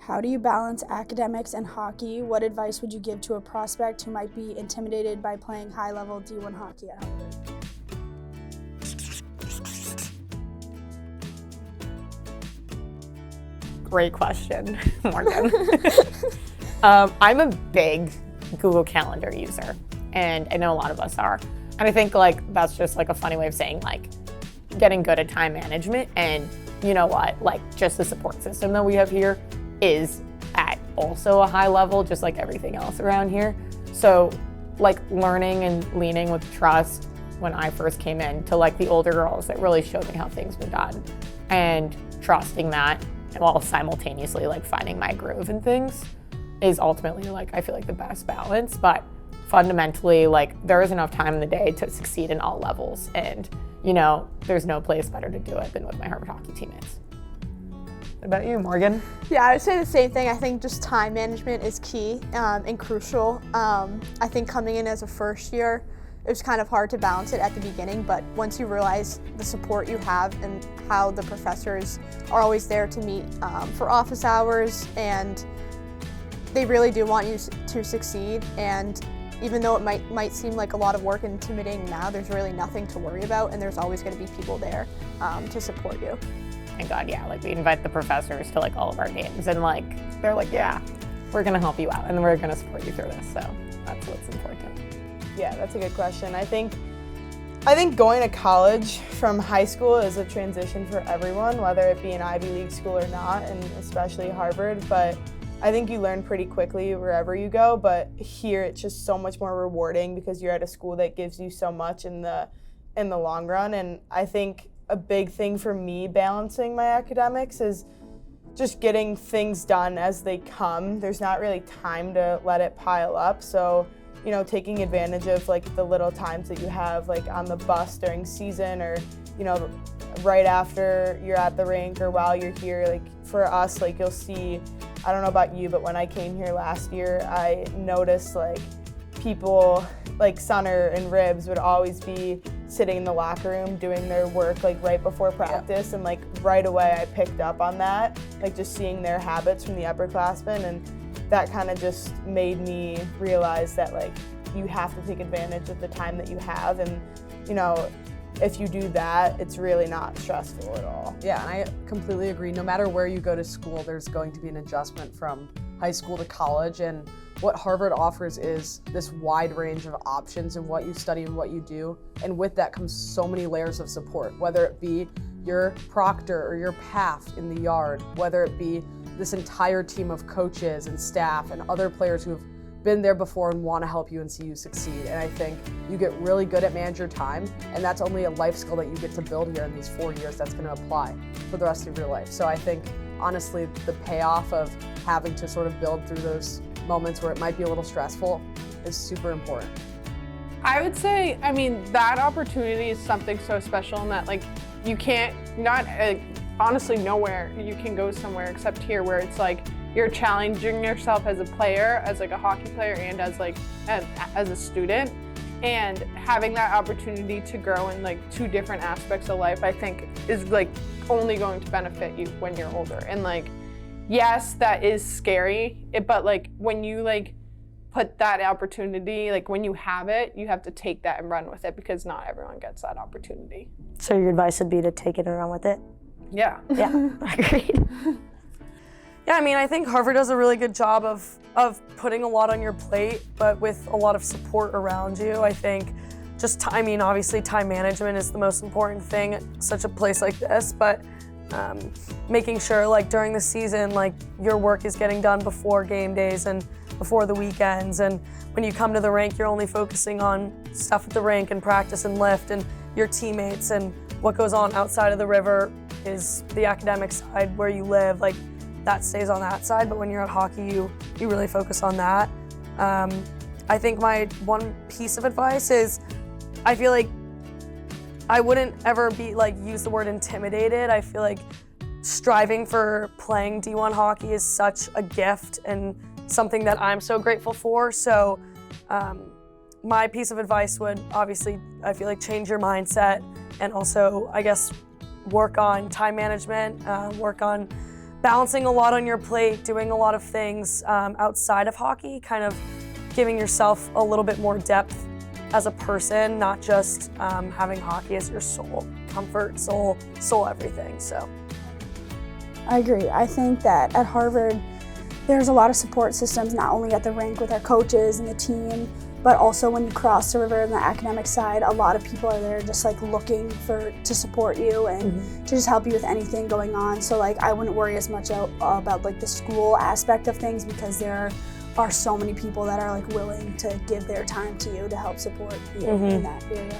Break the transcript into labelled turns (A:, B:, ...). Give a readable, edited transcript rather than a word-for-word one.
A: How do you balance academics and hockey? What advice would you give to a prospect who might be intimidated by playing high-level D1 hockey at Harvard?
B: Great question, Morgan. I'm a big Google Calendar user, and I know a lot of us are. And I think that's just a funny way of saying getting good at time management. And you know what, just the support system that we have here is at also a high level, just like everything else around here. So learning and leaning with trust when I first came in to the older girls that really showed me how things were done, and trusting that while simultaneously finding my groove and things is ultimately I feel the best balance. But fundamentally there is enough time in the day to succeed in all levels, and there's no place better to do it than with my Harvard hockey teammates. What about you, Morgan?
C: Yeah, I would say the same thing. I think just time management is key and crucial. I think coming in as a first year, it was kind of hard to balance it at the beginning, but once you realize the support you have and how the professors are always there to meet for office hours, and they really do want you to succeed. And even though it might seem like a lot of work and intimidating now, there's really nothing to worry about, and there's always going to be people there to support you.
B: Thank God, yeah, we invite the professors to all of our games, and they're yeah, we're gonna help you out and we're gonna support you through this. So that's what's important.
D: Yeah, that's a good question. I think going to college from high school is a transition for everyone, whether it be an Ivy League school or not, and especially Harvard. But I think you learn pretty quickly wherever you go. But here, it's just so much more rewarding because you're at a school that gives you so much in the long run. And I think a big thing for me balancing my academics is just getting things done as they come. There's not really time to let it pile up. So taking advantage of the little times that you have on the bus during season, or right after you're at the rink, or while you're here. For us, you'll see, I don't know about you, but when I came here last year, I noticed people Sunner and Ribs would always be sitting in the locker room doing their work right before practice. And right away I picked up on that, just seeing their habits from the upperclassmen, and that kind of just made me realize that you have to take advantage of the time that you have, and if you do that, it's really not stressful at all.
E: Yeah, and I completely agree. No matter where you go to school, there's going to be an adjustment from high school to college, and what Harvard offers is this wide range of options in what you study and what you do, and with that comes so many layers of support, whether it be your proctor or your PAF in the yard, whether it be this entire team of coaches and staff and other players who have been there before and want to help you and see you succeed. And I think you get really good at manage your time, and that's only a life skill that you get to build here in these 4 years that's going to apply for the rest of your life. So I think, honestly, the payoff of having to sort of build through those moments where it might be a little stressful is super important.
F: I would say, that opportunity is something so special in that you can't, honestly nowhere you can go somewhere except here, where it's you're challenging yourself as a player, as a hockey player, and as a student, and having that opportunity to grow in two different aspects of life, I think is only going to benefit you when you're older. And yes, that is scary, but when you put that opportunity, when you have it, you have to take that and run with it, because not everyone gets that opportunity.
G: So your advice would be to take it and run with it?
F: Yeah.
G: Yeah, agreed.
H: Yeah, I think Harvard does a really good job of putting a lot on your plate, but with a lot of support around you. I think just, obviously time management is the most important thing at such a place like this, but making sure during the season, your work is getting done before game days and before the weekends. And when you come to the rink, you're only focusing on stuff at the rink and practice and lift and your teammates, and what goes on outside of the river is the academic side where you live. That stays on that side, but when you're at hockey, you really focus on that. I think my one piece of advice is, I feel I wouldn't ever be use the word intimidated. I feel striving for playing D1 hockey is such a gift and something that I'm so grateful for. So my piece of advice would obviously, I feel change your mindset, and also, I guess, work on time management, work on balancing a lot on your plate, doing a lot of things outside of hockey, kind of giving yourself a little bit more depth as a person, not just having hockey as your sole comfort, sole everything. So
A: I agree. I think that at Harvard, there's a lot of support systems, not only at the rink with our coaches and the team, but also when you cross the river on the academic side, a lot of people are there just like looking to support you and to just help you with anything going on. So like I wouldn't worry as much about like the school aspect of things, because there are so many people that are like willing to give their time to you to help support you in that area.